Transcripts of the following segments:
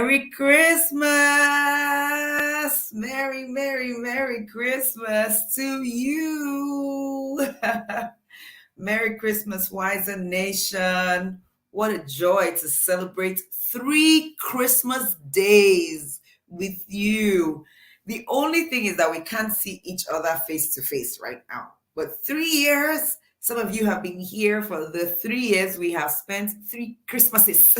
Merry Christmas! Merry, Merry, Merry Christmas to you! Merry Christmas, WISER Nation. What a joy to celebrate 3 Christmas days with you. The only thing is that we can't see each other face to face right now. But 3 years, some of you have been here for the 3 years we have spent 3 Christmases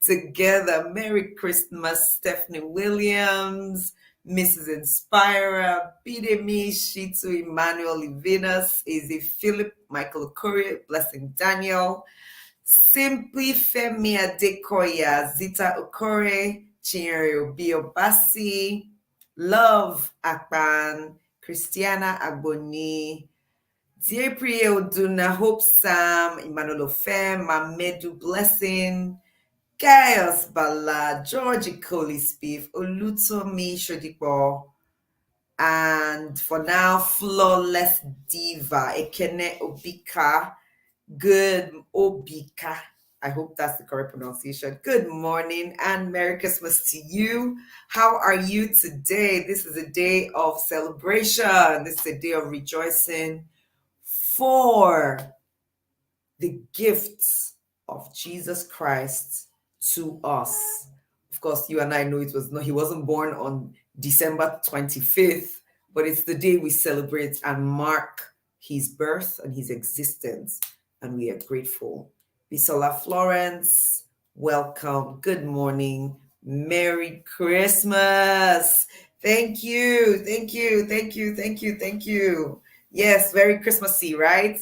together. Merry Christmas, Stephanie Williams, Mrs. Inspirer, Bidemi, Shitu, Emmanuel Livinus, Izzy Philip, Michael Curry, Blessing Daniel, Simply Femi Adekoya, Zita Okore, Chinyere Biobasi, Love Akpan, Christiana Agboni, Dieprie Oduna, Hope Sam, Emmanuel Ofem, Mamedu Blessing, Gaius Bala, Georgie Coley Spiff, Olutomi Shodipo, and for now, Flawless Diva, Ekene Obika, Good Obika. I hope that's the correct pronunciation. Good morning and Merry Christmas to you. How are you today? This is a day of celebration. This is a day of rejoicing for the gifts of Jesus Christ to us. Of course, you and I know he wasn't born on December 25th, but it's the day we celebrate and mark his birth and his existence, and we are grateful. Bisola Florence, welcome. Good morning. Merry Christmas. Thank you. Thank you. Thank you. Thank you. Thank you. Yes, very Christmassy, right?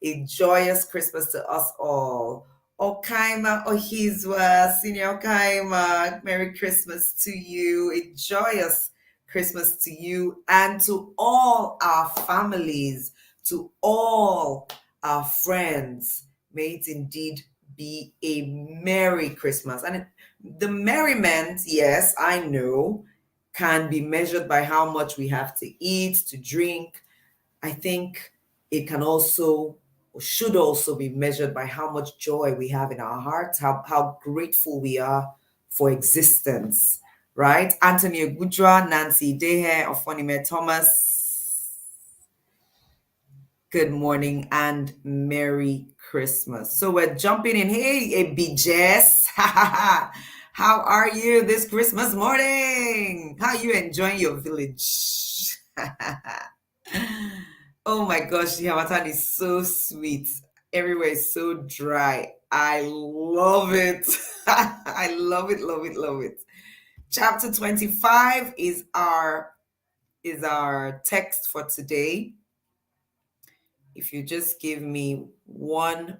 A joyous Christmas to us all. Okaima Ohizwa, Senior Okaima, Merry Christmas to you. A joyous Christmas to you and to all our families, to all our friends. May it indeed be a Merry Christmas. And the merriment, yes, I know, can be measured by how much we have to eat, to drink. I think it can also, or should also be measured by how much joy we have in our hearts, how grateful we are for existence, right? Anthony Ogudra, Nancy Dehe, Ofonime Thomas, good morning and Merry Christmas. So we're jumping in. Hey, Jess. How are you this Christmas morning? How are you enjoying your village? Oh my gosh, the Hamatan is so sweet. Everywhere is so dry. I love it. I love it, love it, love it. Chapter 25 is our text for today. If you just give me one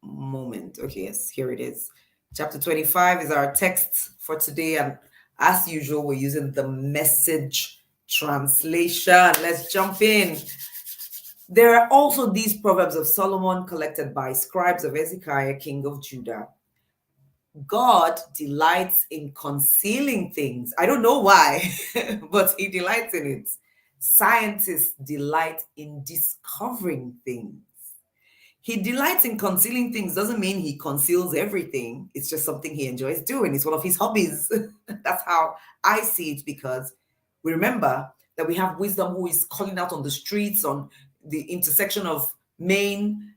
moment. Okay, yes, here it is. Chapter 25 is our text for today, and as usual, we're using the Message translation. Let's jump in. There are also these Proverbs of Solomon collected by scribes of Hezekiah, king of Judah. God delights in concealing things. I don't know why, but he delights in it. Scientists delight in discovering things. He delights in concealing things doesn't mean he conceals everything. It's just something he enjoys doing. It's one of his hobbies. That's how I see it, because we remember that we have wisdom who is calling out on the streets, on the intersection of Main.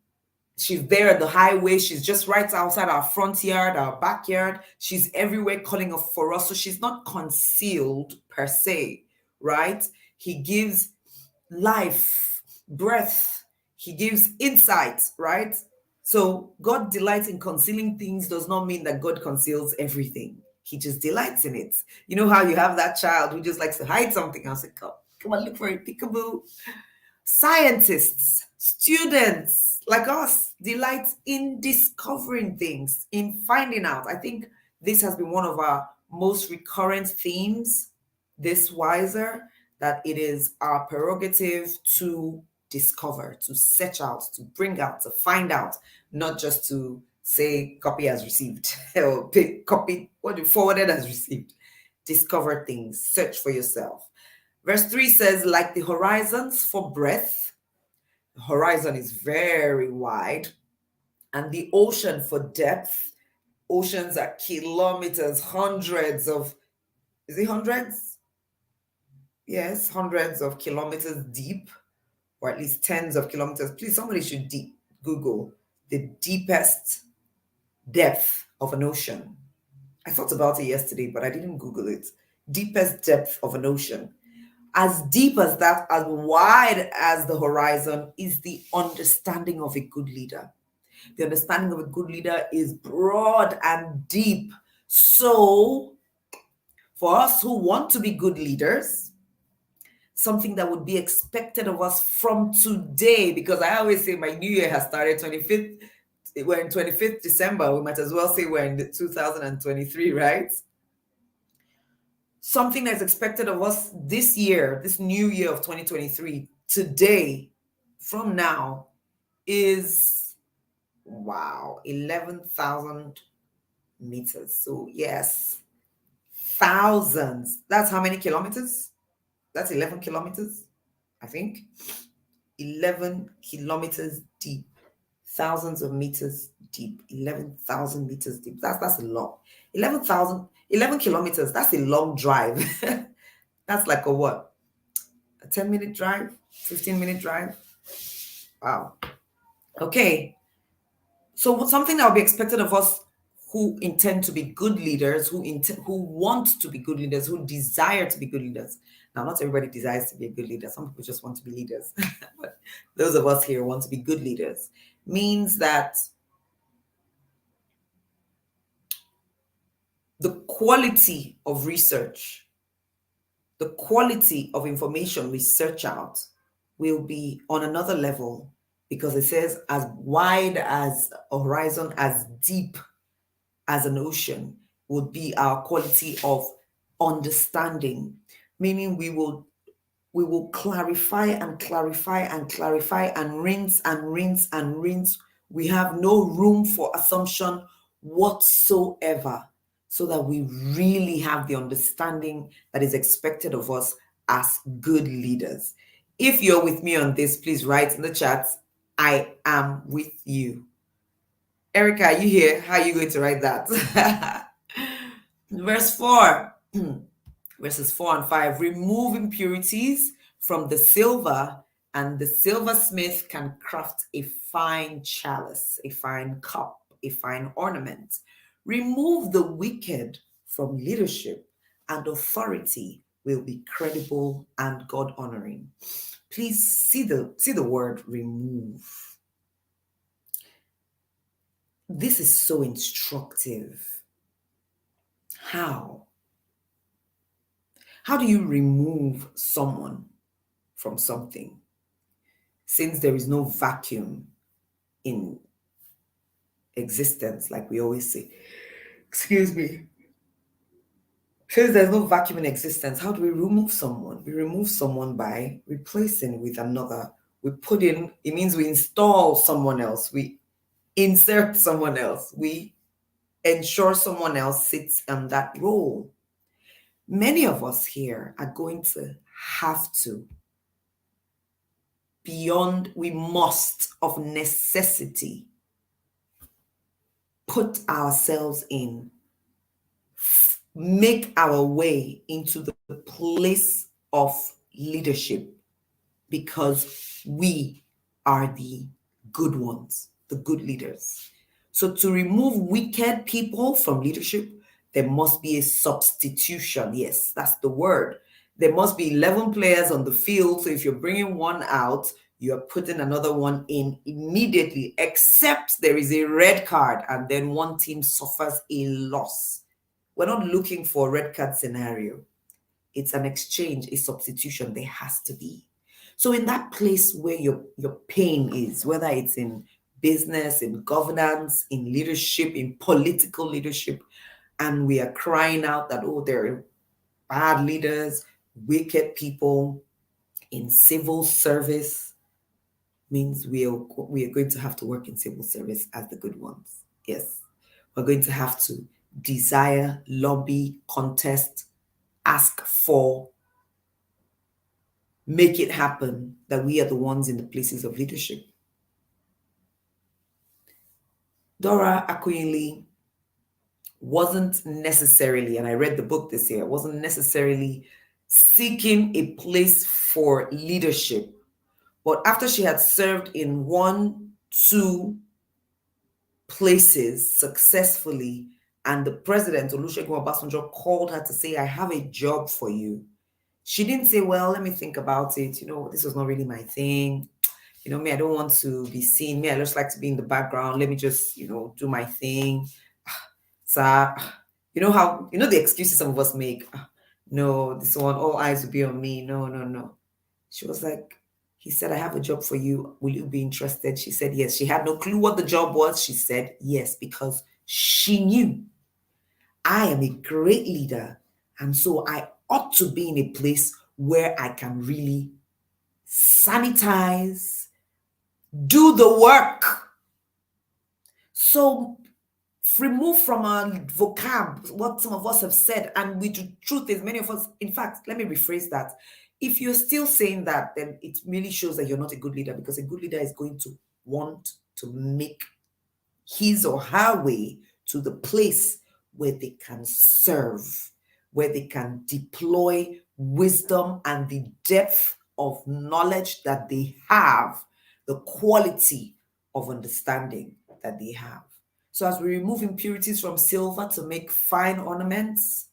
She's there at the highway. She's just right outside our front yard, our backyard. She's everywhere calling up for us. So she's not concealed per se, right? He gives life, breath. He gives insight, right? So God delights in concealing things does not mean that God conceals everything. He just delights in it. You know how you have that child who just likes to hide something. I was like, come on, look for it, peekaboo. Scientists, students like us delight in discovering things, in finding out. I think this has been one of our most recurrent themes this WISER, that it is our prerogative to discover, to search out, to bring out, to find out, not just to say copy as received or copy what you forwarded as received. Discover things, search for yourself. Verse 3 says, like the horizons for breadth, the horizon is very wide, and the ocean for depth, Oceans are kilometers, hundreds of, is it hundreds? Yes, hundreds of kilometers deep, or at least tens of kilometers. Please, somebody should Google the deepest depth of an ocean. I thought about it yesterday, but I didn't Google it. Deepest depth of an ocean. As deep as that, as wide as the horizon, is the understanding of a good leader. The understanding of a good leader is broad and deep. So, for us who want to be good leaders, something that would be expected of us from today, because I always say my new year has started 25th. We're in 25th December. We might as well say we're in 2023, right? Something that's expected of us this year, this new year of 2023, today, from now, is, wow, 11,000 meters. So yes, thousands. That's how many kilometers? That's 11 kilometers, I think. 11 kilometers deep, thousands of meters deep, 11,000 meters deep. That's a lot. 11 kilometers, that's a long drive. That's like a what? A 10-minute drive, 15-minute drive. Wow. Okay. So something that will be expected of us who intend to be good leaders, who want to be good leaders, who desire to be good leaders. Now, not everybody desires to be a good leader. Some people just want to be leaders. But those of us here want to be good leaders. Means that the quality of research, the quality of information we search out will be on another level, because it says as wide as a horizon, as deep as an ocean would be our quality of understanding, meaning we will clarify and clarify and clarify and rinse and rinse and rinse. We have no room for assumption whatsoever, so that we really have the understanding that is expected of us as good leaders. If you're with me on this, please write in the chat, I am with you. Erica, are you here? How are you going to write that? Verse 4, verses 4 and 5, remove impurities from the silver, and the silversmith can craft a fine chalice, a fine cup, a fine ornament. Remove the wicked from leadership, and authority will be credible and God-honoring. Please see the word remove. This is so instructive. How? How do you remove someone from something? Since there is no vacuum in existence, like we always say. Excuse me. Since there's no vacuum in existence, how do we remove someone? We remove someone by replacing with another. We put in, it means we install someone else. We insert someone else. We ensure someone else sits in that role. Many of us here are going to have to, we must of necessity, put ourselves in, make our way into the place of leadership, because we are the good ones, the good leaders. So to remove wicked people from leadership, there must be a substitution. Yes, that's the word. There must be 11 players on the field. So if you're bringing one out, you're putting another one in immediately, except there is a red card and then one team suffers a loss. We're not looking for a red card scenario. It's an exchange, a substitution. There has to be. So in that place where your pain is, whether it's in business, in governance, in leadership, in political leadership, and we are crying out that, oh, there are bad leaders, wicked people in civil service, means we are going to have to work in civil service as the good ones. Yes, we're going to have to desire, lobby, contest, ask for, make it happen that we are the ones in the places of leadership. Dora Akunyili wasn't necessarily, and I read the book this year, wasn't necessarily seeking a place for leadership. But after she had served in 1, 2 places successfully, and the president, Olusegun Obasanjo, called her to say, I have a job for you. She didn't say, well, let me think about it. This was not really my thing. Me, I don't want to be seen. Me, I just like to be in the background. Let me just, do my thing. So, the excuses some of us make. No, this one, all eyes will be on me. No, no, no. She was like, he said, I have a job for you. Will you be interested? She said, yes. She had no clue what the job was. She said, yes, because she knew I am a great leader. And so I ought to be in a place where I can really sanitize, do the work. So remove from our vocab what some of us have said. And the truth is, many of us, in fact, let me rephrase that. If you're still saying that, then it really shows that you're not a good leader, because a good leader is going to want to make his or her way to the place where they can serve, where they can deploy wisdom and the depth of knowledge that they have, the quality of understanding that they have. So as we remove impurities from silver to make fine ornaments,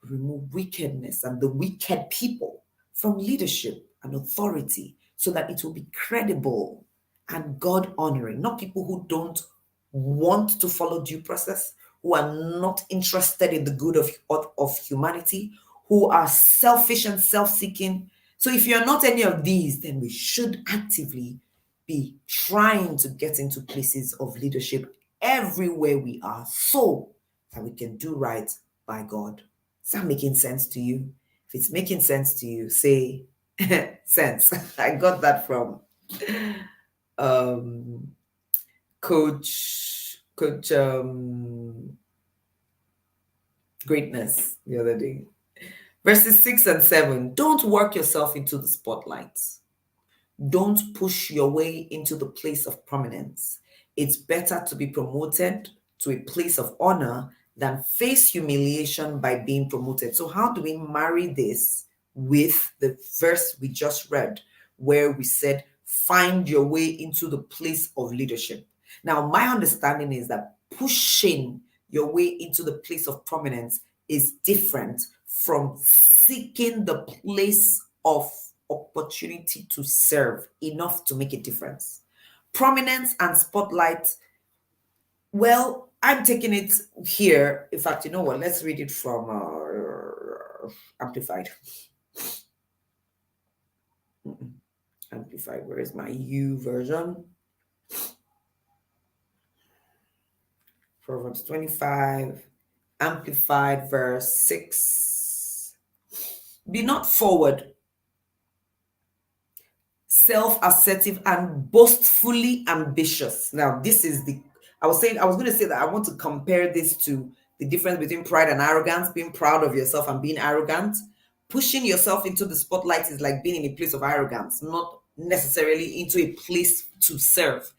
we remove wickedness and the wicked people from leadership and authority, so that it will be credible and God-honoring, not people who don't want to follow due process, who are not interested in the good of humanity, who are selfish and self-seeking. So if you're not any of these, then we should actively be trying to get into places of leadership everywhere we are, so that we can do right by God. Is that making sense to you? If it's making sense to you, say sense. I got that from Coach Greatness the other day. Verses 6 and 7. Don't work yourself into the spotlight. Don't push your way into the place of prominence. It's better to be promoted to a place of honor than face humiliation by being promoted. So how do we marry this with the verse we just read, where we said, find your way into the place of leadership? Now, my understanding is that pushing your way into the place of prominence is different from seeking the place of opportunity to serve enough to make a difference. Prominence and spotlight, well, I'm taking it here. In fact, you know what? Let's read it from Amplified. Amplified. Where is my U version? Proverbs 25, Amplified, verse 6. Be not forward, self-assertive, and boastfully ambitious. Now, this is I was going to say that I want to compare this to the difference between pride and arrogance, being proud of yourself and being arrogant. Pushing yourself into the spotlight is like being in a place of arrogance, not necessarily into a place to serve.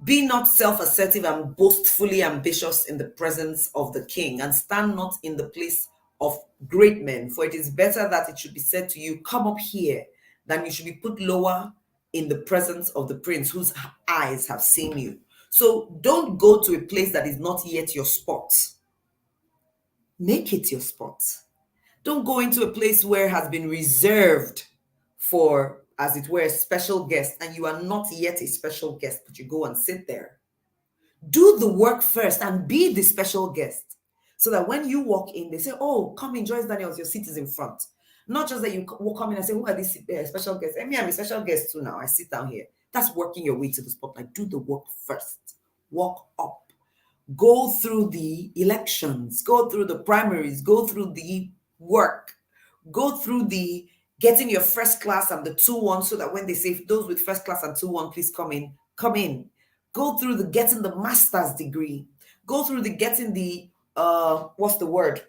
Be not self-assertive and boastfully ambitious in the presence of the king, and stand not in the place of great men, for it is better that it should be said to you, come up here, than you should be put lower in the presence of the prince whose eyes have seen you. So don't go to a place that is not yet your spot. Make it your spot. Don't go into a place where it has been reserved for, as it were, a special guest, and you are not yet a special guest, but you go and sit there. Do the work first and be the special guest, so that when you walk in, they say, oh, come in, Joyce Daniels, your seat is in front. Not just that you will come in and say, who are these special guests? I mean, I'm a special guest too now. I sit down here. That's working your way to the spotlight. Do the work first. Walk up. Go through the elections. Go through the primaries. Go through the work. Go through the getting your first class and the 2-1, so that when they say those with first class and 2-1, please come in. Come in. Go through the getting the master's degree. Go through the getting the what's the word?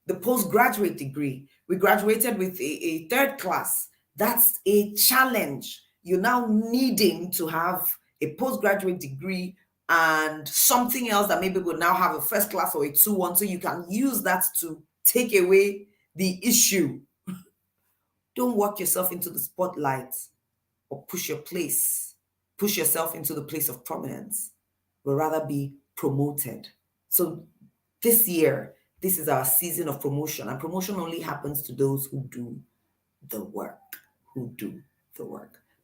The postgraduate degree. We graduated with a 3rd class. That's a challenge. You're now needing to have a postgraduate degree and something else that maybe will now have a first class or a 2-1, so you can use that to take away the issue. Don't work yourself into the spotlight or push yourself into the place of prominence, but rather be promoted. So this year, this is our season of promotion, and promotion only happens to those who do the work,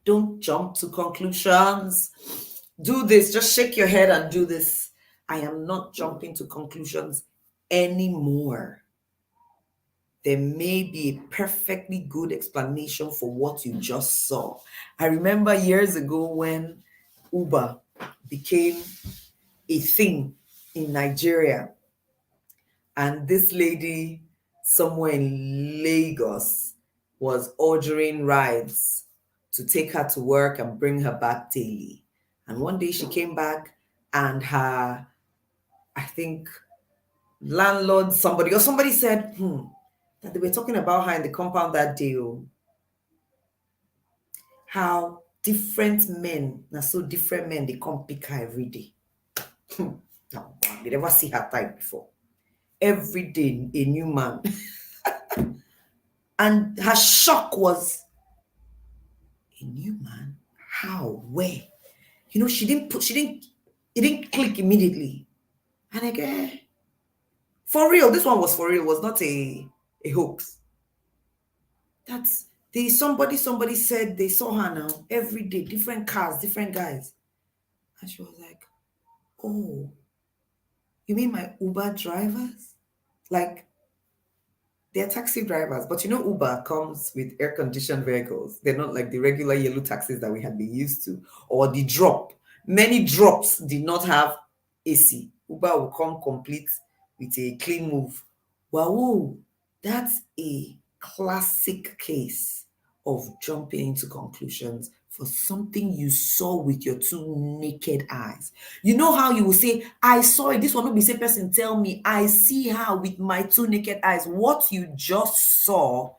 Don't jump to conclusions. Do this, just shake your head and do this. I am not jumping to conclusions anymore. There may be a perfectly good explanation for what you just saw. I remember years ago when Uber became a thing in Nigeria, and this lady somewhere in Lagos was ordering rides to take her to work and bring her back daily. And one day she came back and her, I think, landlord, somebody said, that they were talking about her in the compound that day. How different men, they come pick her every day. No, they never see her type before. Every day, a new man. And her shock was, a new man? How? Where? It didn't click immediately. And again, for real, this one was for real, it was not a hoax. Somebody said they saw her now every day, different cars, different guys. And she was like, oh, you mean my Uber drivers? Like, they're taxi drivers, but Uber comes with air-conditioned vehicles. They're not like the regular yellow taxis that we had been used to, or the drop. Many drops did not have AC. Uber will come complete with a clean move. Wow, that's a classic case of jumping into conclusions for something you saw with your two naked eyes. You know how you will say, I saw it. This one will be same person tell me, I see her with my two naked eyes. What you just saw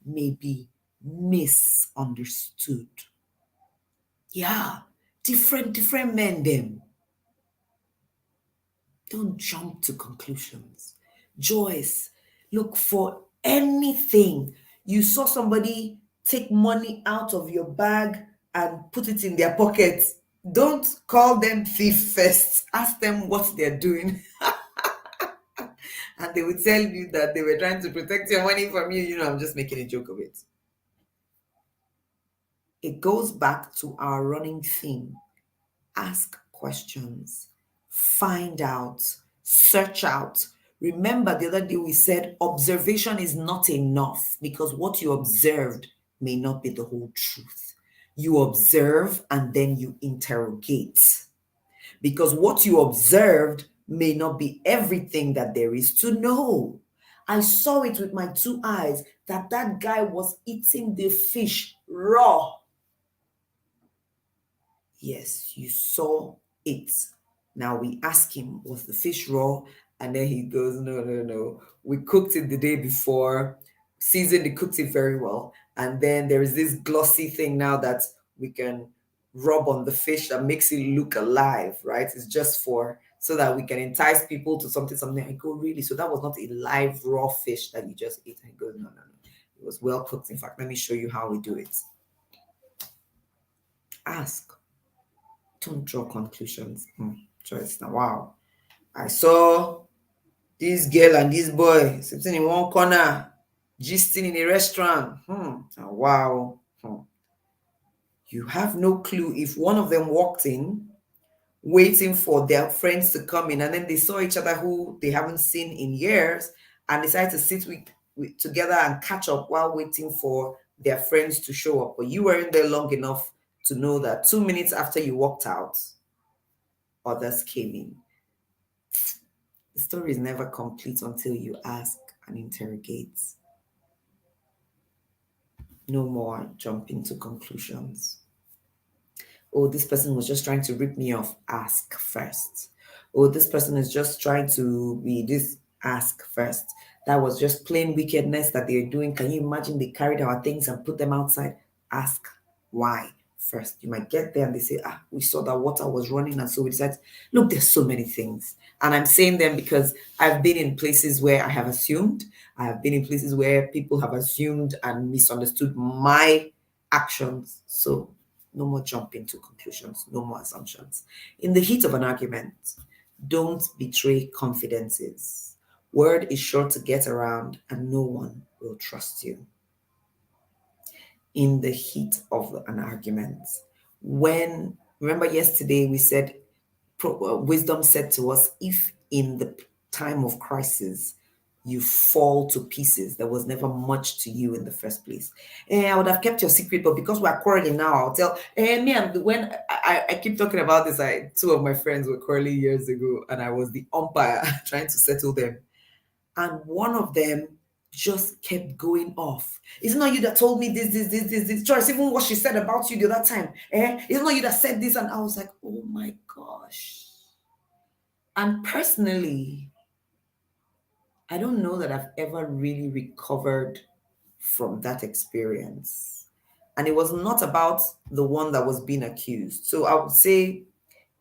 may be misunderstood. Yeah, different men them. Don't jump to conclusions. Joyce, look, for anything you saw somebody take money out of your bag and put it in their pocket, don't call them thief first. Ask them what they're doing. And they would tell you that they were trying to protect your money from you. I'm just making a joke of it. It goes back to our running theme. Ask questions. Find out. Search out. Remember the other day we said observation is not enough, because what you observed may not be the whole truth. You observe and then you interrogate, because what you observed may not be everything that there is to know. I saw it with my two eyes that guy was eating the fish raw. Yes, you saw it. Now we ask him, was the fish raw? And then he goes, no. We cooked it the day before, seasoned it, cooked it very well. And then there is this glossy thing now that we can rub on the fish that makes it look alive, right? It's just so that we can entice people to something. I go, really? So that was not a live raw fish that you just ate? And he goes, no. It was well cooked. In fact, let me show you how we do it. Ask. Don't draw conclusions. Joyce, now, wow. I saw this girl and this boy sitting in one corner, gisting in a restaurant. Wow. You have no clue if one of them walked in, waiting for their friends to come in, and then they saw each other who they haven't seen in years, and decided to sit together and catch up while waiting for their friends to show up. But you weren't there long enough to know that 2 minutes after you walked out, others came in. The story is never complete until you ask and interrogate. No more jumping to conclusions. Oh, this person was just trying to rip me off. Ask first. Oh, this person is just trying to be this. Ask first. That was just plain wickedness that they're doing. Can you imagine they carried our things and put them outside? Ask why first. You might get there and they say, we saw that water was running, and so we decided, look, there's so many things. And I'm saying them because I've been in places where I have assumed. I have been in places where people have assumed and misunderstood my actions. So no more jumping to conclusions, no more assumptions. In the heat of an argument, don't betray confidences. Word is sure to get around and no one will trust you. In the heat of an argument. Remember yesterday we said, wisdom said to us, if in the time of crisis you fall to pieces, there was never much to you in the first place. I would have kept your secret, but because we're quarreling now, I'll tell. Me, and when I keep talking about this, two of my friends were quarreling years ago, and I was the umpire trying to settle them. And one of them just kept going off. It's not you that told me this. Joyce, even what she said about you the other time. It's not you that said this. And I was like, oh my gosh. And personally, I don't know that I've ever really recovered from that experience. And it was not about the one that was being accused. So I would say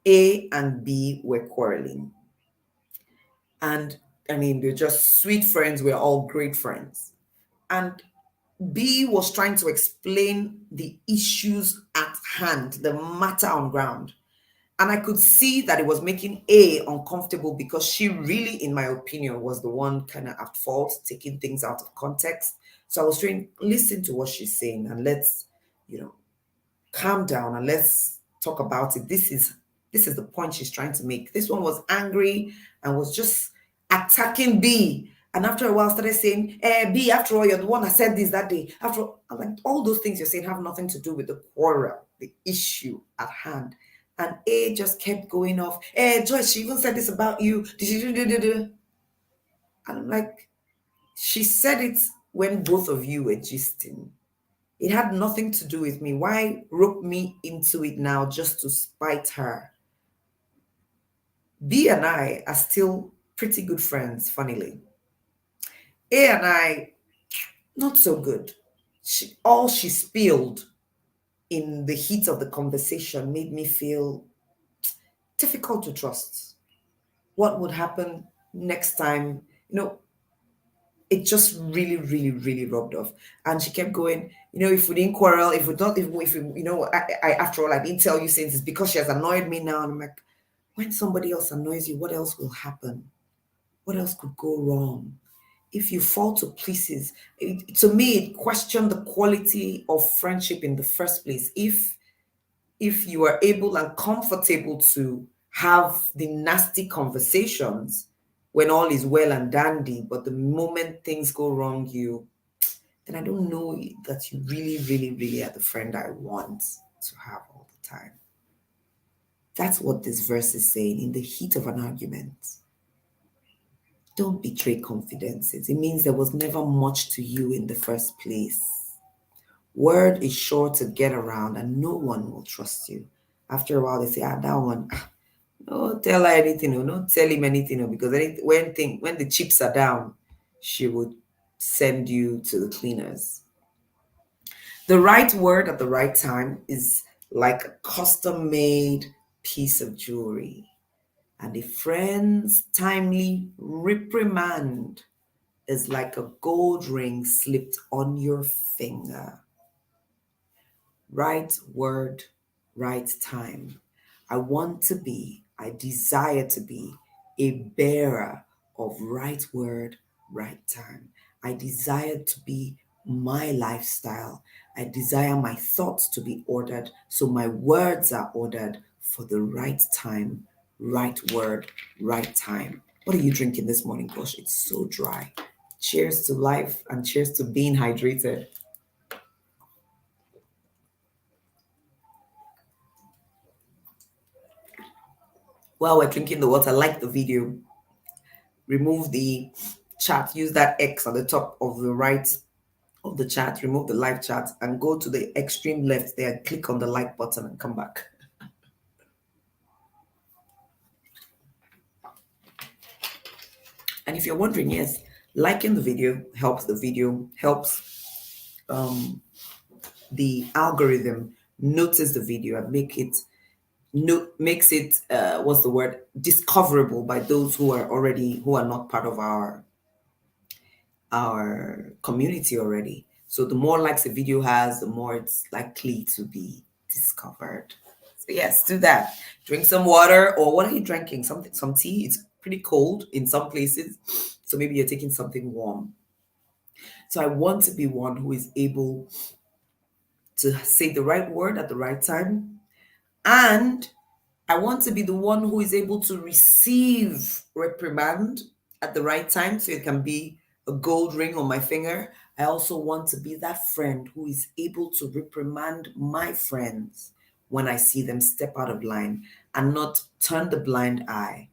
A and B were quarreling. And I mean, they're just sweet friends. We're all great friends. And B was trying to explain the issues at hand, the matter on ground. And I could see that it was making A uncomfortable because she really, in my opinion, was the one kind of at fault, taking things out of context. So I was trying, listen to what she's saying and let's, calm down and let's talk about it. This is the point she's trying to make. This one was angry and was just attacking B. And after a while started saying, B, after all, you're the one that said this that day. After all, I'm like, all those things you're saying have nothing to do with the quarrel, the issue at hand. And A just kept going off. Joyce, she even said this about you. And I'm like, she said it when both of you were gisting. It had nothing to do with me. Why rope me into it now just to spite her? B and I are still pretty good friends, funnily. A and I, not so good. All she spilled in the heat of the conversation made me feel difficult to trust. What would happen next time? It just really, really, really rubbed off. And she kept going, if we didn't quarrel, if we don't, if we, after all, I didn't tell you since it's because she has annoyed me now. And I'm like, when somebody else annoys you, what else will happen? What else could go wrong? If you fall to pieces, to me, it questioned the quality of friendship in the first place. If you are able and comfortable to have the nasty conversations when all is well and dandy, but the moment things go wrong, then I don't know that you really, really, really are the friend I want to have all the time. That's what this verse is saying. In the heat of an argument, don't betray confidences. It means there was never much to you in the first place. Word is sure to get around and no one will trust you. After a while, they say, that one, don't tell her anything, or don't tell him anything, because when the chips are down, she would send you to the cleaners. The right word at the right time is like a custom-made piece of jewelry. And a friend's timely reprimand is like a gold ring slipped on your finger. Right word, right time. I desire to be a bearer of right word, right time. I desire to be my lifestyle. I desire my thoughts to be ordered, so my words are ordered for the right time, right word, right time. What are you drinking this morning? Gosh, it's so dry. Cheers to life and cheers to being hydrated. While we're drinking the water, like the video, remove the chat, use that X at the top of the right of the chat, remove the live chat and go to the extreme left there, click on the like button and come back. And if you're wondering, yes, liking the video helps the algorithm notice the video and makes it what's the word, discoverable by those who are not part of our community already. So the more likes a video has, the more it's likely to be discovered. So yes, do that. Drink some water, or what are you drinking? Some tea. It's pretty cold in some places, so maybe you're taking something warm. So I want to be one who is able to say the right word at the right time, and I want to be the one who is able to receive reprimand at the right time, so it can be a gold ring on my finger. I also want to be that friend who is able to reprimand my friends when I see them step out of line and not turn the blind eye.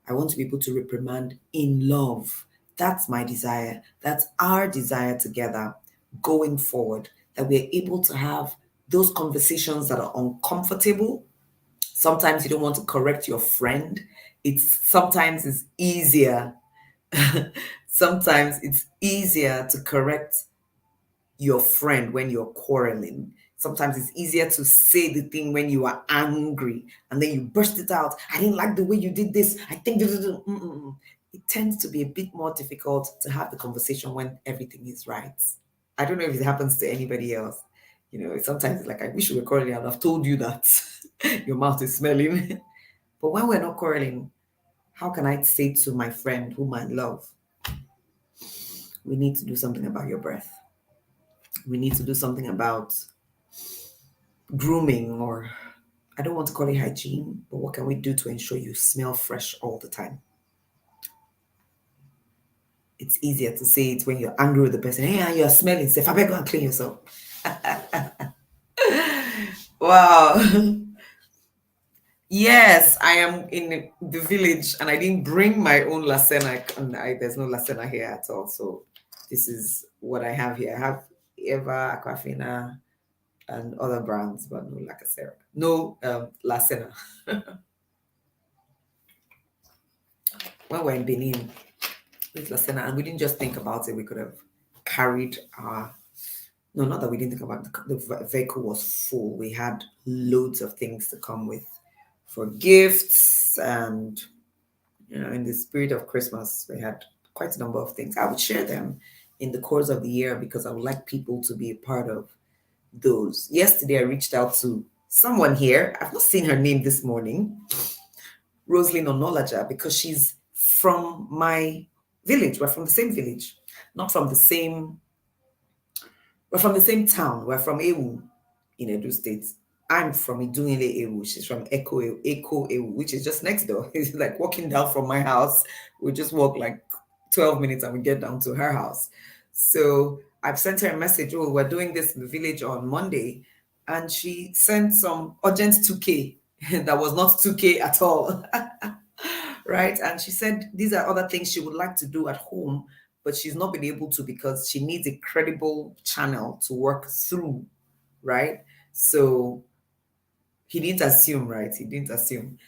I want to be able to reprimand in love. That's my desire. That's our desire together going forward, that we're able to have those conversations that are uncomfortable. Sometimes you don't want to correct your friend. Sometimes it's easier. Sometimes it's easier to correct your friend when you're quarreling. Sometimes it's easier to say the thing when you are angry and then you burst it out. I didn't like the way you did this. I think it tends to be a bit more difficult to have the conversation when everything is right. I don't know if it happens to anybody else. Sometimes it's like, I wish we were quarreling and I've told you that your mouth is smelling. But when we're not quarreling, how can I say to my friend whom I love, we need to do something about your breath. We need to do something about grooming, or I don't want to call it hygiene, but what can we do to ensure you smell fresh all the time? It's easier to say it when you're angry with the person. Hey, you're smelling. Say, I better go and clean yourself. Wow. Yes, I am in the village and I didn't bring my own Lacena. There's no Lacena here at all. So this is what I have here. I have Eva, Aquafina, and other brands, but no Lacasera. No Lacena. When we're in Benin with Lacena, and we didn't just think about it, we could have carried our. No, not that we didn't think about it. The vehicle was full. We had loads of things to come with for gifts, and in the spirit of Christmas, we had quite a number of things. I would share them in the course of the year because I would like people to be a part of those. Yesterday, I reached out to someone here. I've not seen her name this morning, Rosalind Onolaja, because she's from my village. We're from the same village, not from the same. We're from the same town. We're from Ewu in Edo State. I'm from Idunile Ewu. She's from Eko Ewu, which is just next door. It's like walking down from my house. We just walk like 12 minutes and we get down to her house. So I've sent her a message. Oh, we're doing this in the village on Monday. And she sent some urgent 2K that was not 2K at all. Right? And she said these are other things she would like to do at home, but she's not been able to because she needs a credible channel to work through. Right? So he didn't assume, right? He didn't assume.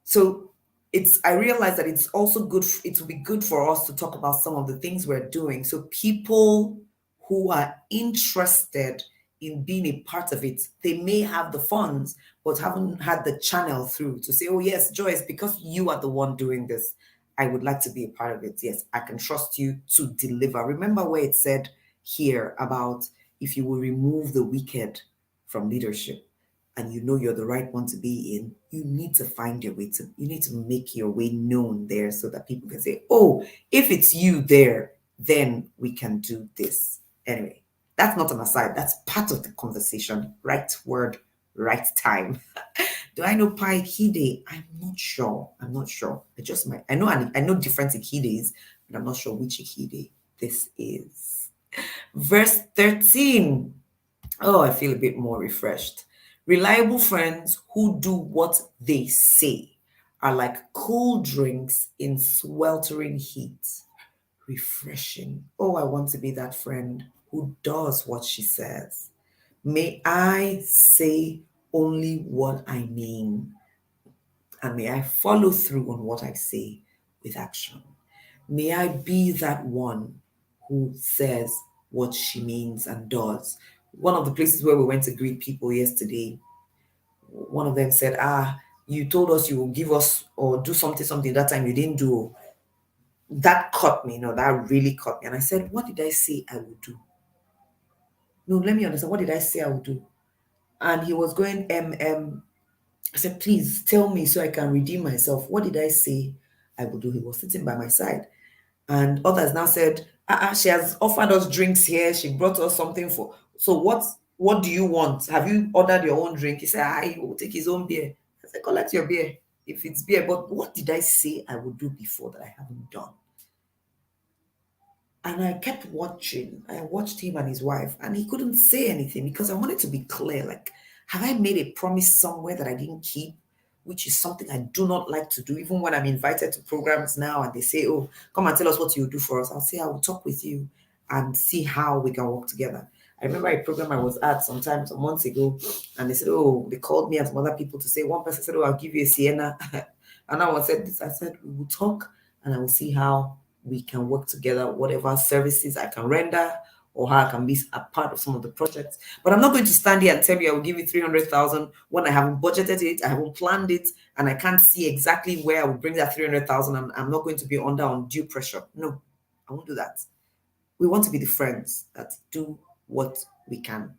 So I realized that it's also good. It will be good for us to talk about some of the things we're doing. So people who are interested in being a part of it, they may have the funds, but haven't had the channel through to say, oh yes, Joyce, because you are the one doing this, I would like to be a part of it. Yes, I can trust you to deliver. Remember where it said here about if you will remove the wicked from leadership, and you're the right one to be in, you need to find your way you need to make your way known there so that people can say, oh, if it's you there, then we can do this. Anyway, that's not an aside. That's part of the conversation. Right word, right time. Do I know Pi Hide? I'm not sure. I just might. I know different Ikides, but I'm not sure which Ikide this is. Verse 13. Oh, I feel a bit more refreshed. Reliable friends who do what they say are like cool drinks in sweltering heat. Refreshing. Oh, I want to be that friend who does what she says. May I say only what I mean, and may I follow through on what I say with action. May I be that one who says what she means and does One of the places where we went to greet people yesterday, one of them said, you told us you will give us or do something that time you didn't do. That caught me. No, that really caught me. And I said, what did I say I would do? No, let me understand. What did I say I would do? And he was going, I said, please tell me so I can redeem myself. What did I say I would do? He was sitting by my side. And others now said, she has offered us drinks here. She brought us something for. So what do you want? Have you ordered your own drink? He said, he will take his own beer. I said, collect your beer if it's beer. But what did I say I would do before that I haven't done? And I kept watching. I watched him and his wife, and he couldn't say anything because I wanted to be clear. Like, have I made a promise somewhere that I didn't keep? Which is something I do not like to do. Even when I'm invited to programs now and they say, oh, come and tell us what you do for us. I'll say, I will talk with you and see how we can work together. I remember a program I was at some months ago, and they said, oh, they called me and some other people to say, one person said, oh, I'll give you a Sienna. And I said this. I said, we will talk and I will see how we can work together, whatever services I can render or how I can be a part of some of the projects. But I'm not going to stand here and tell you I will give you 300,000 when I haven't budgeted it, I haven't planned it, and I can't see exactly where I will bring that 300,000. I'm not going to be under undue pressure. No, I won't do that. We want to be the friends that do what we can,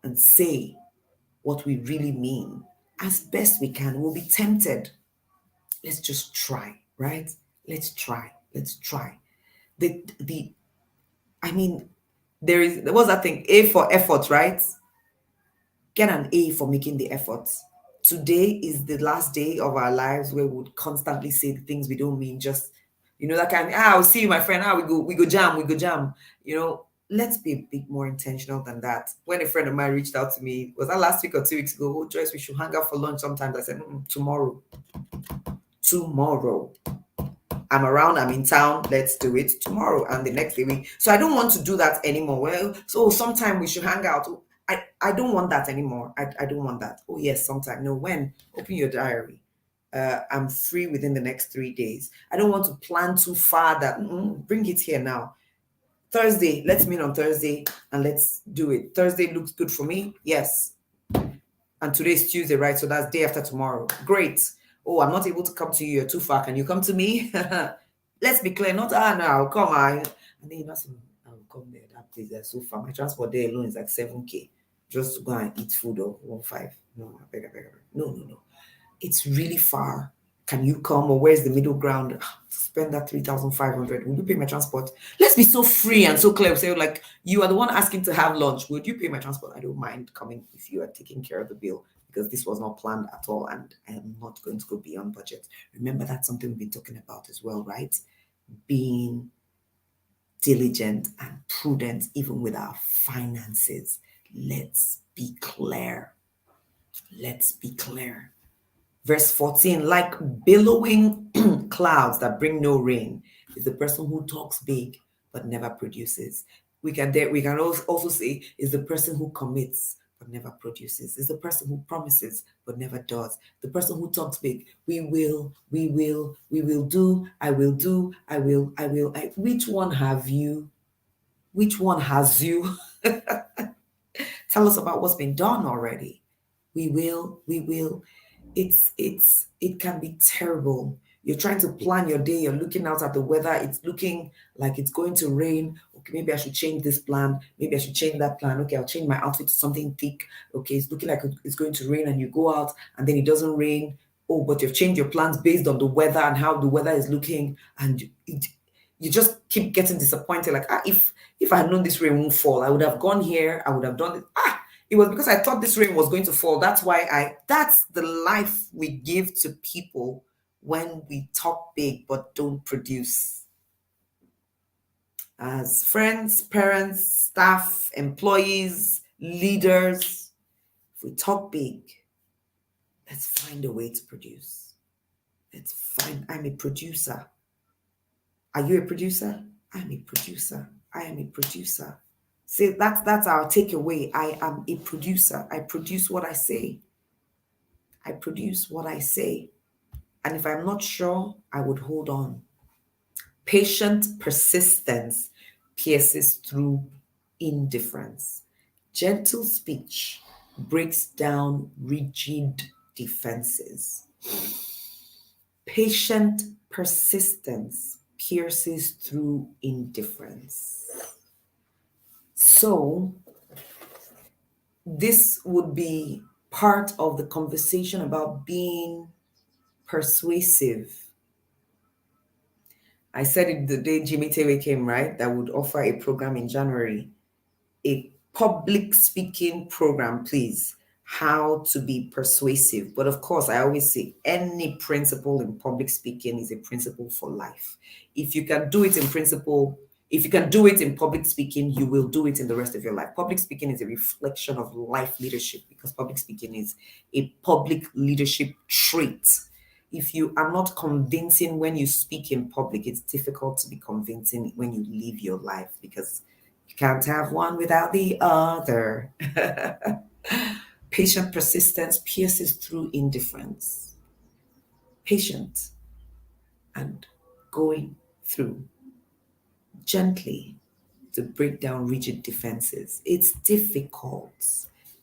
and say what we really mean as best we can. We'll be tempted. Let's just try, right? Let's try. There was that thing, A for effort, right? Get an A for making the effort. Today is the last day of our lives where we would constantly say the things we don't mean. Just, that kind of, I'll see you, my friend. We go jam. Let's be a bit more intentional than that. When a friend of mine reached out to me, was that last week or 2 weeks ago? Oh, Joyce, we should hang out for lunch sometimes. I said, tomorrow. I'm around, I'm in town, let's do it tomorrow. And the next day so I don't want to do that anymore. Well, so sometime we should hang out. I don't want that anymore. I don't want that. Oh yes, sometime. No, when? Open your diary. I'm free within the next 3 days. I don't want to plan too far that bring it here now. Thursday, let's meet on Thursday and let's do it. Thursday looks good for me. Yes. And today's Tuesday, right? So that's day after tomorrow. Great. Oh, I'm not able to come to you. You're too far. Can you come to me? Let's be clear. Not, no, I'll come. And then I'll come there. That place is so far. My transport there alone is like 7K just to go and eat food or 1.5. No, I beg. No. It's really far. Can you come? Or where's the middle ground? Spend that 3,500. Will you pay my transport? Let's be so free and so clear. Say, like, you are the one asking to have lunch. Would you pay my transport? I don't mind coming if you are taking care of the bill, because this was not planned at all and I am not going to go beyond budget. Remember, that's something we've been talking about as well, right? Being diligent and prudent, even with our finances. Let's be clear. Verse 14, like billowing clouds that bring no rain, is the person who talks big but never produces. We can also say is the person who commits but never produces. Is the person who promises but never does. The person who talks big, we will do, I will do, I will. Which one have you? Which one has you? Tell us about what's been done already. We will. It can be terrible. You're trying to plan your day, you're looking out at the weather, it's looking like it's going to rain. Okay, maybe I should change this plan, maybe I should change that plan. Okay, I'll change my outfit to something thick. Okay, it's looking like it's going to rain, and you go out and then it doesn't rain. Oh, but you've changed your plans based on the weather and how the weather is looking, and you just keep getting disappointed. Like, if I had known this rain won't fall, I would have gone here, I would have done it. It was because I thought this rain was going to fall. That's the life we give to people when we talk big but don't produce. As friends, parents, staff, employees, leaders, if we talk big, let's find a way to produce. I'm a producer. Are you a producer? I'm a producer. I am a producer. See, that's our takeaway. I am a producer. I produce what I say. And if I'm not sure, I would hold on. Patient persistence pierces through indifference. Gentle speech breaks down rigid defenses. Patient persistence pierces through indifference. So, this would be part of the conversation about being persuasive. I said it the day Jimmy Tewe came, right? That would offer a program in January, a public speaking program, please. How to be persuasive. But of course, I always say any principle in public speaking is a principle for life. If you can do it in principle, if you can do it in public speaking, you will do it in the rest of your life. Public speaking is a reflection of life leadership because public speaking is a public leadership trait. If you are not convincing when you speak in public, it's difficult to be convincing when you live your life because you can't have one without the other. Patient persistence pierces through indifference. Patient and going through gently to break down rigid defenses. It's difficult.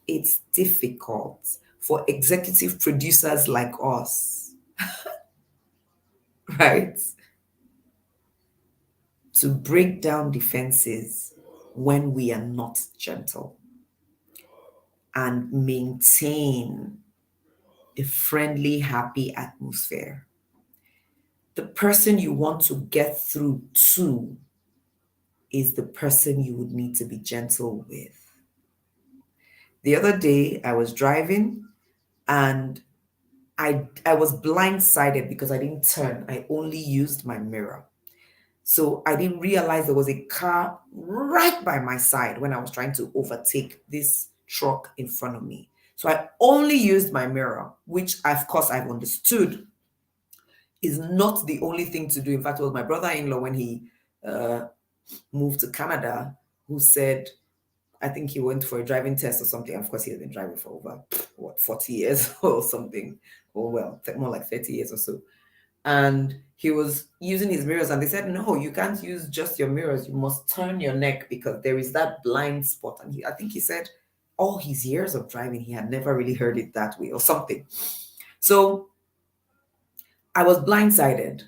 It's difficult for executive producers like us, right? To break down defenses when we are not gentle and maintain a friendly, happy atmosphere. The person you want to get through to is the person you would need to be gentle with. The other day, I was driving and I was blindsided because I didn't turn. I only used my mirror. So I didn't realize there was a car right by my side when I was trying to overtake this truck in front of me. So I only used my mirror, which of course I've understood is not the only thing to do. In fact, it was my brother-in-law when he moved to Canada who said, I think he went for a driving test or something. Of course, he has been driving for over, 40 years or something. Or well, more like 30 years or so. And he was using his mirrors and they said, no, you can't use just your mirrors. You must turn your neck because there is that blind spot. And I think he said all his years of driving, he had never really heard it that way or something. So I was blindsided.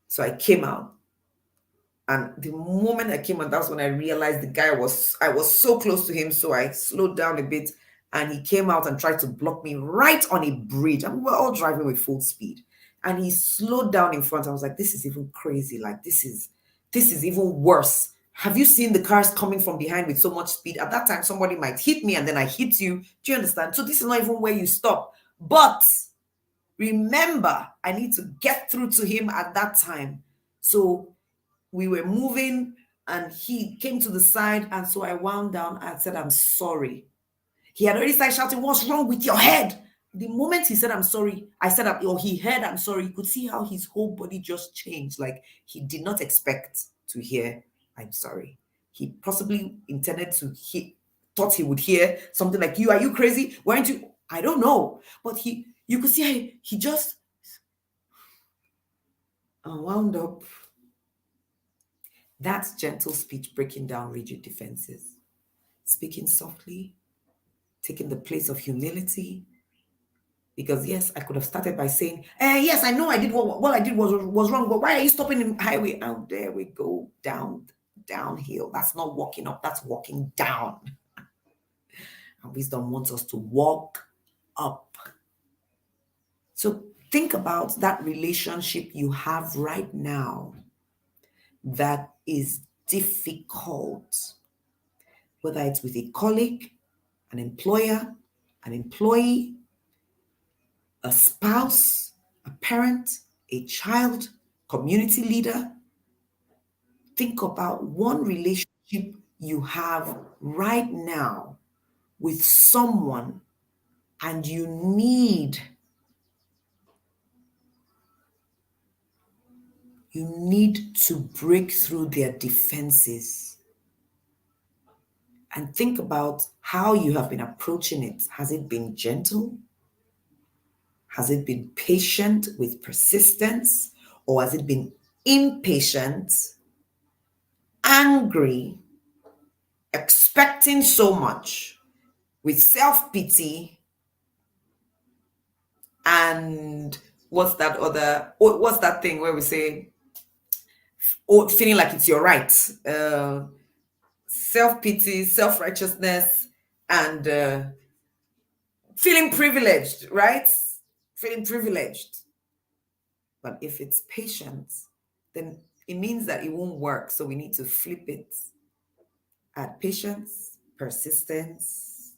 So I came out. And the moment I came out, that's when I realized I was so close to him. So I slowed down a bit and he came out and tried to block me right on a bridge. And we were all driving with full speed. And he slowed down in front. I was like, this is even crazy. Like, this is even worse. Have you seen the cars coming from behind with so much speed? At that time, somebody might hit me and then I hit you. Do you understand? So this is not even where you stop. But remember, I need to get through to him at that time. So we were moving and he came to the side. And so I wound down and said, I'm sorry. He had already started shouting, what's wrong with your head? The moment he said, I'm sorry, I said, or he heard, I'm sorry, you could see how his whole body just changed. Like he did not expect to hear, I'm sorry. He possibly intended to, thought he would hear something like, are you crazy? Why aren't you? I don't know. But you could see he just wound up. That's gentle speech breaking down rigid defenses. Speaking softly, taking the place of humility. Because yes, I could have started by saying, yes, I know I did what I did was wrong, but why are you stopping in the highway? Oh, there we go, downhill. That's not walking up, that's walking down. And wisdom wants us to walk up. So think about that relationship you have right now that is difficult, whether it's with a colleague, an employer, an employee, a spouse, a parent, a child, community leader. Think about one relationship you have right now with someone and you need to break through their defenses. And think about how you have been approaching it. Has it been gentle? Has it been patient with persistence? Or has it been impatient, angry, expecting so much, with self-pity, and what's that thing where we say, feeling like it's your right, self-pity, self-righteousness, and feeling privileged, right? Feeling privileged. But if it's patience, then it means that it won't work. So we need to flip it. Add patience, persistence,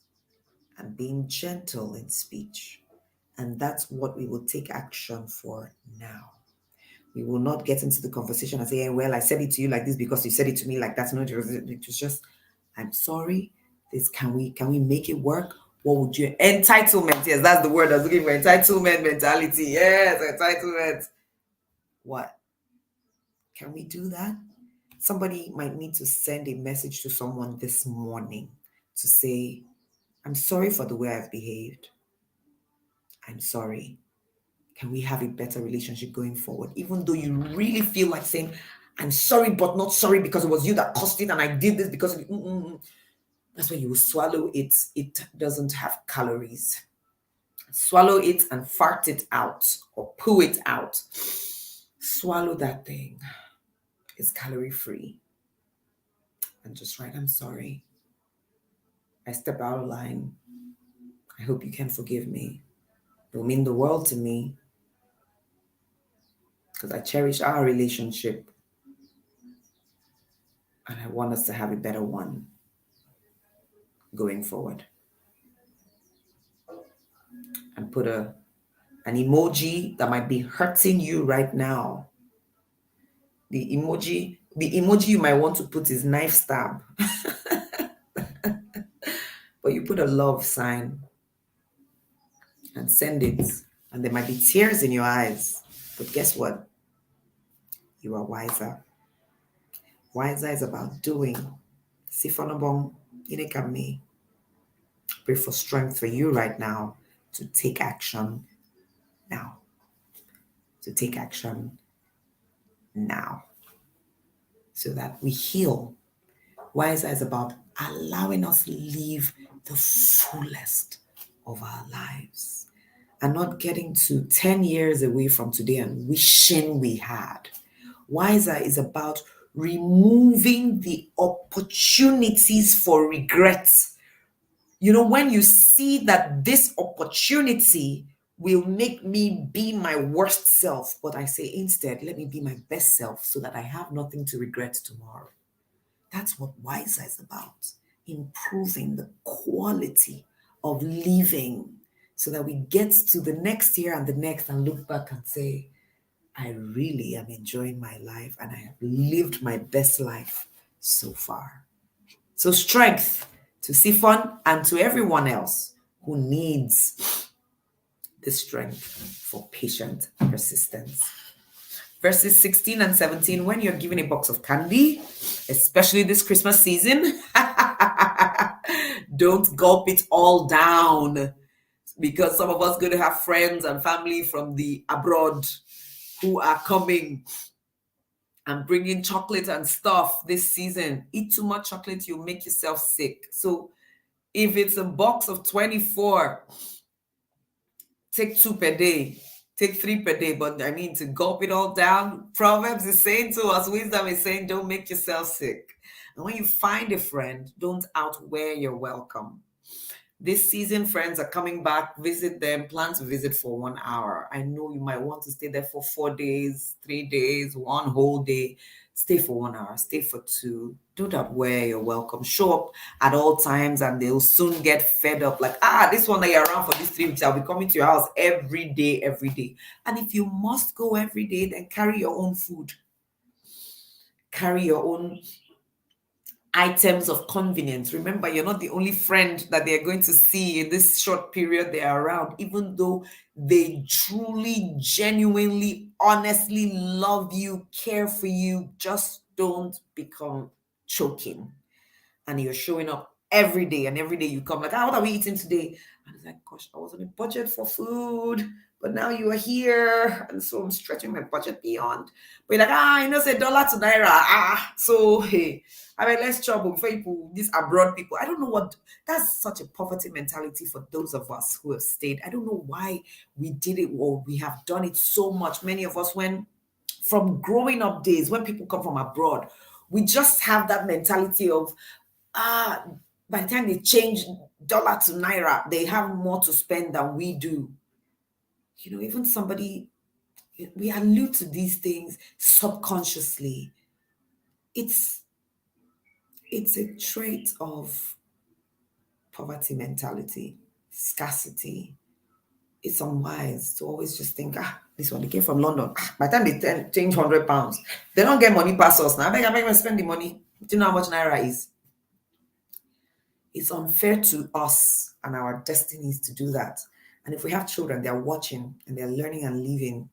and being gentle in speech. And that's what we will take action for now. We will not get into the conversation and say, hey, well, I said it to you like this because you said it to me like that. No, it was just, I'm sorry. This can we make it work? What would you entitlement? Yes, that's the word I was looking for. Entitlement mentality. Yes, entitlement. What? Can we do that? Somebody might need to send a message to someone this morning to say, I'm sorry for the way I've behaved. I'm sorry. Can we have a better relationship going forward? Even though you really feel like saying, I'm sorry, but not sorry because it was you that caused it and I did this because of it. That's when you will swallow it. It doesn't have calories. Swallow it and fart it out or poo it out. Swallow that thing. It's calorie free. And just write, I'm sorry. I step out of line. I hope you can forgive me. It will mean the world to me because I cherish our relationship and I want us to have a better one going forward. And put an emoji that might be hurting you right now. The emoji you might want to put is knife stab. But you put a love sign and send it. And there might be tears in your eyes. But guess what? You are wiser. Wiser is about doing. Sifonobong, Inekame. Pray for strength for you right now to take action now. To take action now. So that we heal. Wiser is about allowing us to live the fullest of our lives and not getting to 10 years away from today and wishing we had. Wiser is about removing the opportunities for regret. You know, when you see that this opportunity will make me be my worst self, but I say instead, let me be my best self so that I have nothing to regret tomorrow. That's what WISER is about, improving the quality of living so that we get to the next year and the next and look back and say, I really am enjoying my life and I have lived my best life so far. So strength to Siphon and to everyone else who needs the strength for patient persistence. Verses 16 and 17, when you're given a box of candy, especially this Christmas season, don't gulp it all down, because some of us going to have friends and family from the abroad who are coming and bringing chocolate and stuff this season. Eat too much chocolate, you'll make yourself sick. So if it's a box of 24, take 2 per day. Take 3 per day, but I mean to gulp it all down. Proverbs is saying to us, wisdom is saying, don't make yourself sick. And when you find a friend, don't outwear your welcome. This season, friends are coming back, visit them, plan to visit for 1 hour. I know you might want to stay there for 4 days, 3 days, 1 whole day. Stay for 1 hour, stay for 2. Don't outwear your welcome. Show up at all times and they'll soon get fed up. Like, this one that you're around for these 3 weeks, I'll be coming to your house every day. And if you must go every day, then carry your own food. Carry your own items of convenience. Remember, you're not the only friend that they're going to see in this short period they are around, even though they truly, genuinely, honestly love you, care for you. Just don't become choking. And you're showing up every day, and every day you come like, what are we eating today? And it's like, gosh, I was on a budget for food, But now you are here, and so I'm stretching my budget beyond. But you're like, say dollar to naira. So hey, I mean, let's trouble people, these abroad people. I don't know what, that's such a poverty mentality for those of us who have stayed. I don't know why we did it, or we have done it so much. Many of us, when from growing up days, when people come from abroad, we just have that mentality of, by the time they change dollar to naira, they have more to spend than we do. Even somebody, we allude to these things subconsciously. It's a trait of poverty mentality, scarcity. It's unwise to always just think, this one, they came from London. By the time they change £100, they don't get money past us. Now, I beg, spend the money. Do you know how much naira is? It's unfair to us and our destinies to do that. And if we have children, they're watching and they're learning and living.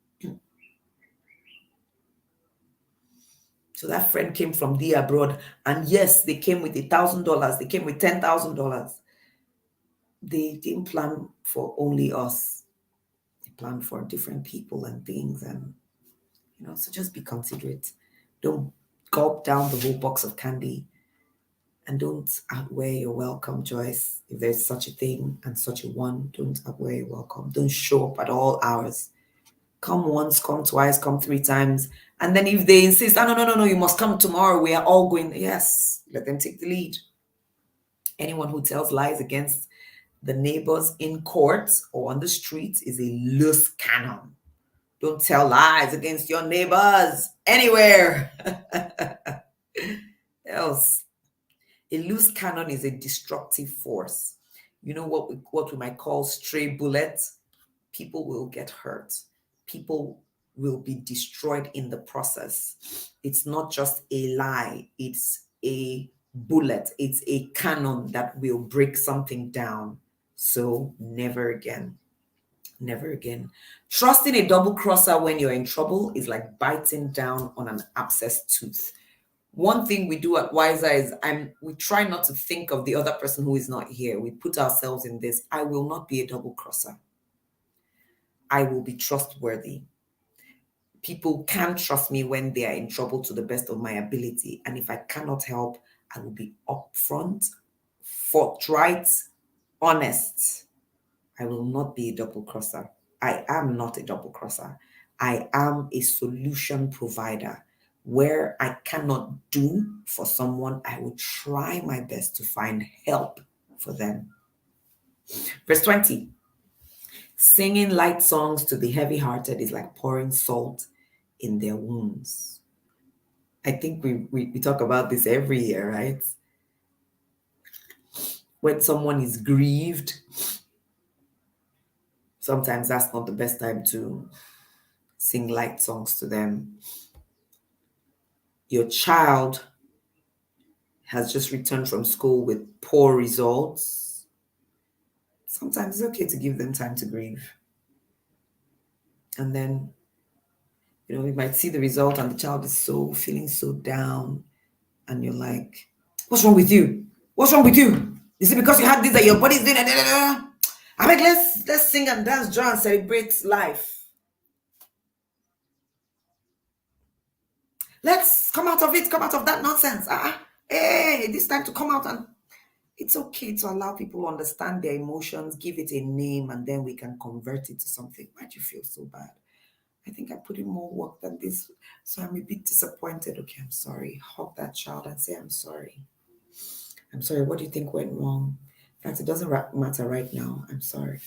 So that friend came from the abroad, and yes, they came with $1,000. They came with $10,000. They didn't plan for only us. They planned for different people and things, and so just be considerate. Don't gulp down the whole box of candy, and don't outweigh your welcome, Joyce. If there's such a thing and such a one, don't outweigh your welcome. Don't show up at all hours. Come once, come twice, come 3 times. And then if they insist, no, you must come tomorrow, we are all going, yes, let them take the lead. Anyone who tells lies against the neighbors in court or on the street is a loose cannon. Don't tell lies against your neighbors anywhere. Else, a loose cannon is a destructive force. What we might call stray bullets. People will get hurt. People will be destroyed in the process. It's not just a lie, it's a bullet, it's a cannon that will break something down. So never again. Never again. Trusting a double crosser when you're in trouble is like biting down on an abscessed tooth. One thing we do at WISER is we try not to think of the other person who is not here. We put ourselves in this. I will not be a double crosser. I will be trustworthy. People can trust me when they are in trouble to the best of my ability. And if I cannot help, I will be upfront, forthright, honest. I will not be a double crosser. I am not a double crosser. I am a solution provider. Where I cannot do for someone, I will try my best to find help for them. Verse 20. Singing light songs to the heavy-hearted is like pouring salt in their wounds. I think we talk about this every year, right? When someone is grieved, sometimes that's not the best time to sing light songs to them. Your child has just returned from school with poor results. Sometimes it's okay to give them time to grieve. And then, we might see the result and the child is feeling so down. And you're like, what's wrong with you? What's wrong with you? Is it because you had this that your body's doing it? I mean, let's sing and dance, joy, and celebrate life. Let's come out of it, come out of that nonsense. Hey, this time to come out. And it's okay to allow people to understand their emotions, give it a name, and then we can convert it to something. Why'd you feel so bad? I think I put in more work than this, so I'm a bit disappointed. Okay, I'm sorry. Hug that child and say, I'm sorry. I'm sorry. What do you think went wrong? In fact, it doesn't matter right now. I'm sorry.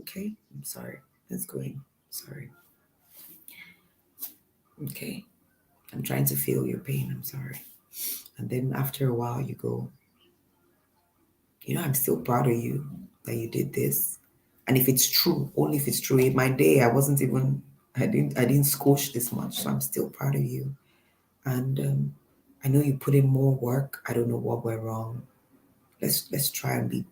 Okay, I'm sorry. Let's go in. Sorry. Okay, I'm trying to feel your pain. I'm sorry. And then after a while, you go, I'm still proud of you that you did this. And if it's true, only if it's true. In my day, I didn't squash this much, so I'm still proud of you. And I know you put in more work. I don't know what went wrong. Let's try and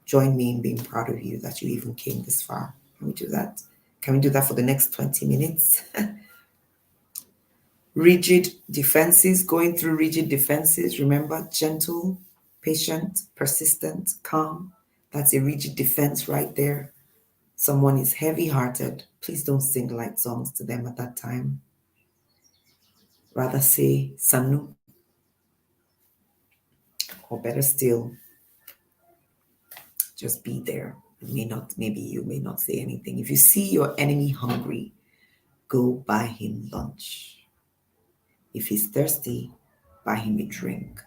join me in being proud of you that you even came this far. Can we do that? Can we do that for the next 20 minutes? Rigid defenses, going through rigid defenses. Remember, gentle, patient, persistent, calm. That's a rigid defense right there. someone is heavy-hearted, please don't sing light songs to them at that time. Rather say Sanu. Or better still, just be there. Maybe you may not say anything. If you see your enemy hungry, go buy him lunch. If he's thirsty, buy him a drink.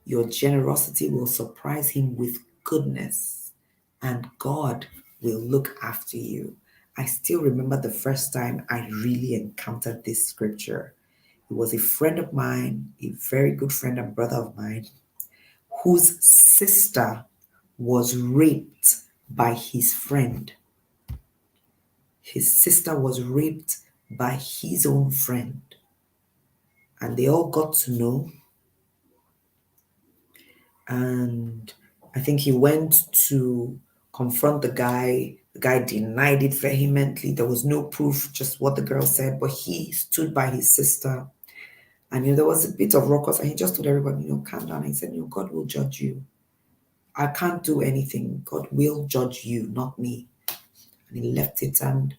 Your generosity will surprise him with goodness, and God will look after you. I still remember the first time I really encountered this scripture. It was a friend of mine, a very good friend and brother of mine, whose sister was raped by his friend. His sister was raped by his own friend. And they all got to know. And I think he went to confront the guy. The guy denied it vehemently. There was no proof, just what the girl said. But he stood by his sister. And there was a bit of ruckus. And he just told everybody, calm down. And he said, God will judge you. I can't do anything. God will judge you, not me. And he left it. And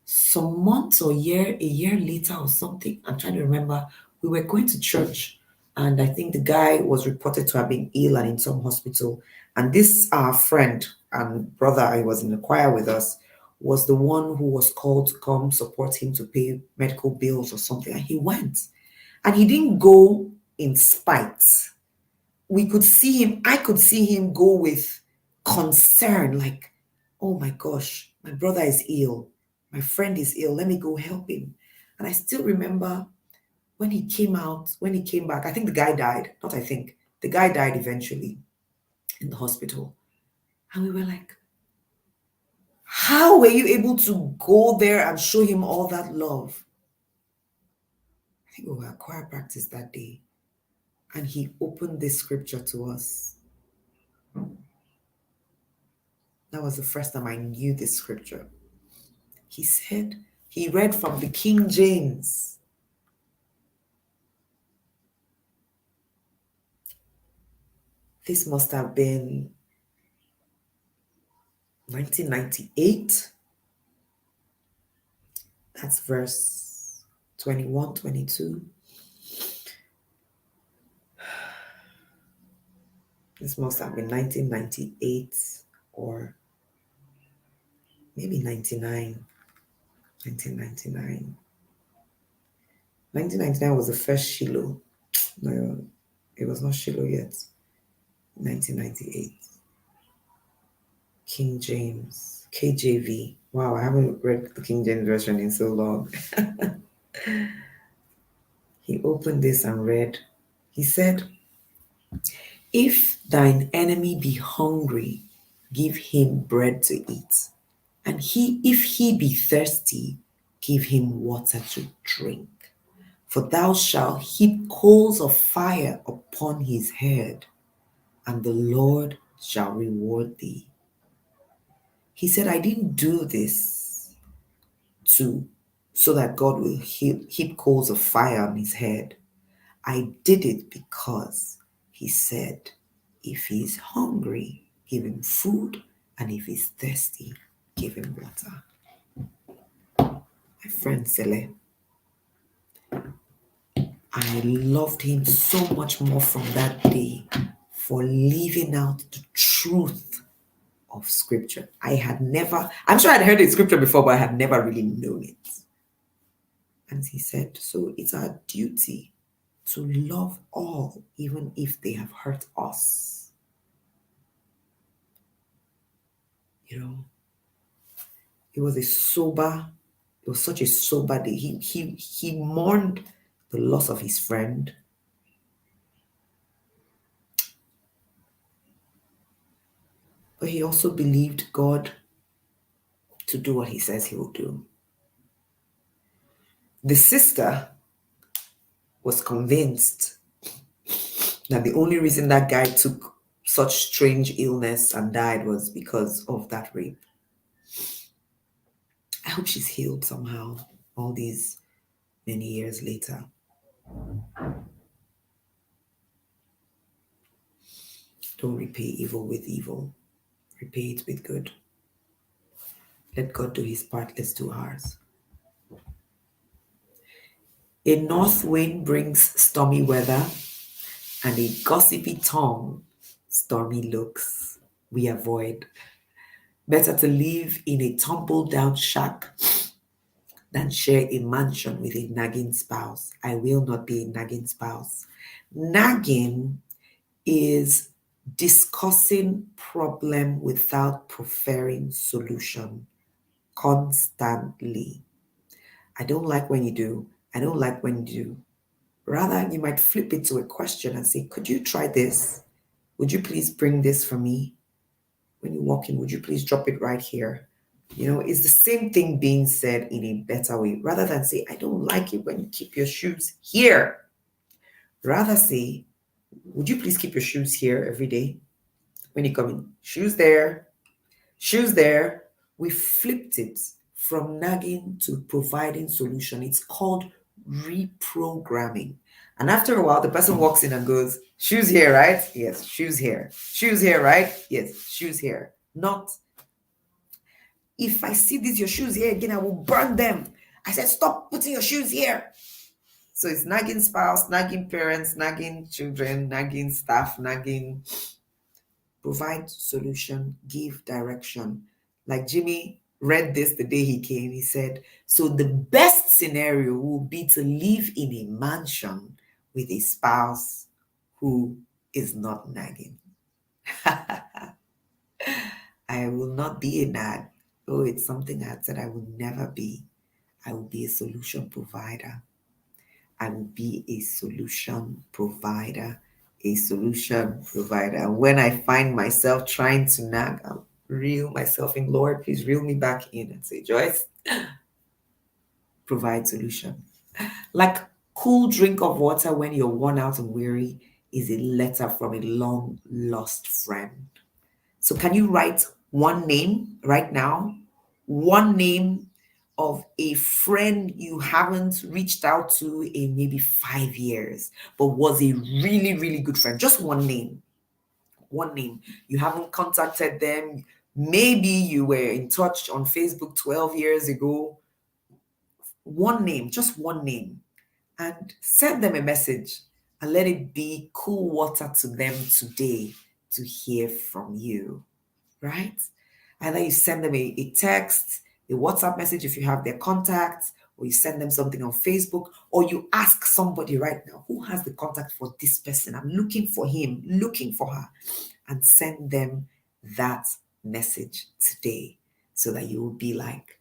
some months or a year later or something, I'm trying to remember, we were going to church. And I think the guy was reported to have been ill and in some hospital. And this, our friend and brother, who was in the choir with us, was the one who was called to come support him to pay medical bills or something. And he went. And he didn't go in spite. I could see him go with concern, like, oh my gosh, my brother is ill. My friend is ill. Let me go help him. And I still remember when he came back, I think the guy died. The guy died eventually in the hospital. And we were like, how were you able to go there and show him all that love? I think we were at choir practice that day. And he opened this scripture to us. That was the first time I knew this scripture. He read from the King James. This must have been 1998. That's verse 21, 22. This must have been 1998 or maybe 99. 1999. 1999 was the first Shiloh. No, it was not Shiloh yet. 1998. King James, KJV. Wow, I haven't read the King James Version in so long. He opened this and read. He said, if thine enemy be hungry, give him bread to eat. And if he be thirsty, give him water to drink. For thou shalt heap coals of fire upon his head, and the Lord shall reward thee. He said, I didn't do this so that God will heap coals of fire on his head. I did it because he said, if he's hungry, give him food, and if he's thirsty, give him water. My friend Sele, I loved him so much more from that day for living out the truth of scripture. I'm sure I'd heard the scripture before, but I had never really known it. And he said, so it's our duty to love all, even if they have hurt us. It was such a sober day. He mourned the loss of his friend. But he also believed God to do what he says he will do. The sister was convinced that the only reason that guy took such strange illness and died was because of that rape. I hope she's healed somehow all these many years later. Don't repay evil with evil. Repay it with good. Let God do his part, let's do ours. A north wind brings stormy weather, and a gossipy tongue, stormy looks we avoid. Better to live in a tumble-down shack than share a mansion with a nagging spouse. I will not be a nagging spouse. Nagging is discussing problem without preferring solution constantly. I don't like when you do. I don't like when you do. Rather, you might flip it to a question and say, could you try this? Would you please bring this for me? When you walk in, would you please drop it right here? You know, it's the same thing being said in a better way. Rather than say, I don't like it when you keep your shoes here. Rather say, would you please keep your shoes here every day? When you come in, shoes there, shoes there. We flipped it from nagging to providing solution. It's called reprogramming. And after a while, the person walks in and goes, shoes here, right? Yes, shoes here. Shoes here, right? Yes, shoes here. Not, if I see these your shoes here again, I will burn them. I said, stop putting your shoes here. So it's nagging spouse, nagging parents, nagging children, nagging staff, nagging. Provide solution, give direction. Like Jimmy read this the day he came, he said, so the best scenario will be to live in a mansion with a spouse who is not nagging. I will not be a nag. Oh, it's something I said I will never be. I will be a solution provider. I will be a solution provider. A solution provider. And when I find myself trying to nag, I'll reel myself in. Lord, please reel me back in and say, Joyce, provide solution. Like cool drink of water when you're worn out and weary is a letter from a long lost friend. So can you write one name right now? One name of a friend you haven't reached out to in maybe 5 years, but was a really, really good friend. Just one name. One name. You haven't contacted them. Maybe you were in touch on Facebook 12 years ago. One name, just one name. And send them a message and let it be cool water to them today to hear from you. Right? Either you send them a text, a WhatsApp message if you have their contacts, or you send them something on Facebook, or you ask somebody right now, who has the contact for this person? I'm looking for him, looking for her, and send them that message today so that you will be like,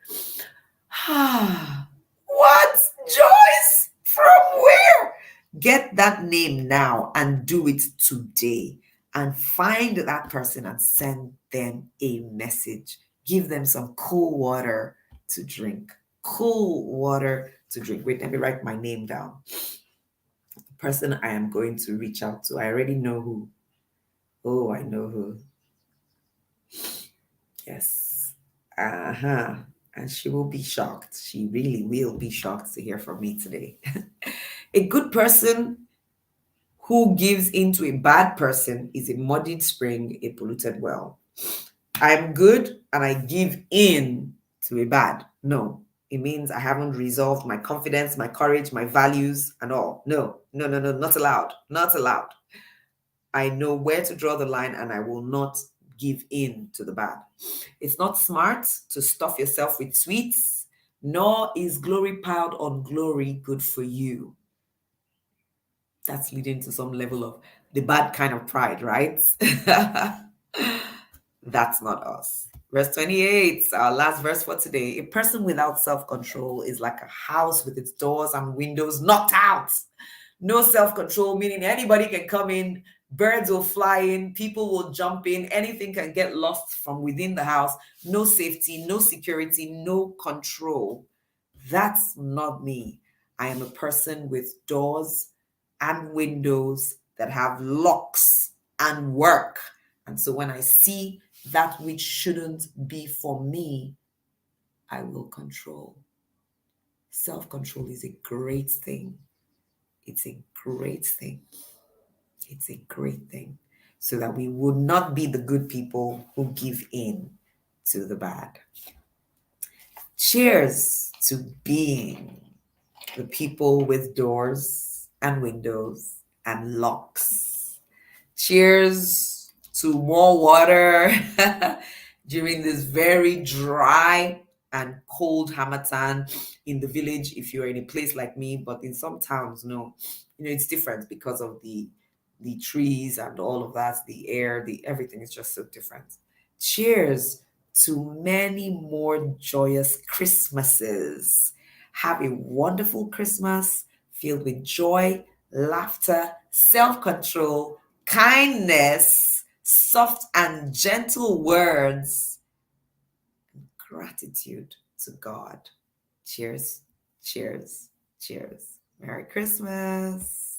what? Joyce? From where? Get that name now and do it today. And find that person and send them a message. Give them some cool water to drink. Cool water to drink. Wait, let me write my name down. The person I am going to reach out to. I already know who. Oh, I know who. Yes. And she will be shocked. She really will be shocked to hear from me today. A good person who gives into a bad person is a muddied spring, a polluted well. I'm good and I give in to a bad. No, it means I haven't resolved my confidence, my courage, my values, and all. No, not allowed. Not allowed. I know where to draw the line and I will not give in to the bad. It's not smart to stuff yourself with sweets, nor is glory piled on glory good for you. That's leading to some level of the bad kind of pride, right? That's not us. Verse 28, our last verse for today. A person without self-control is like a house with its doors and windows knocked out. No self-control, meaning anybody can come in, birds will fly in, people will jump in, anything can get lost from within the house. No safety, no security, no control. That's not me. I am a person with doors and windows that have locks and work. And so when I see that which shouldn't be for me, I will control. Self-control is a great thing. It's a great thing. It's a great thing. So that we would not be the good people who give in to the bad. Cheers to being the people with doors and windows and locks. Cheers to more water during this very dry and cold Hamatan in the village if you're in a place like me, but in some towns, no. It's different because of the trees and all of that, the air, the everything is just so different. Cheers to many more joyous Christmases. Have a wonderful Christmas filled with joy, laughter, self-control, kindness, soft and gentle words, gratitude to God. Cheers, cheers, cheers. Merry Christmas.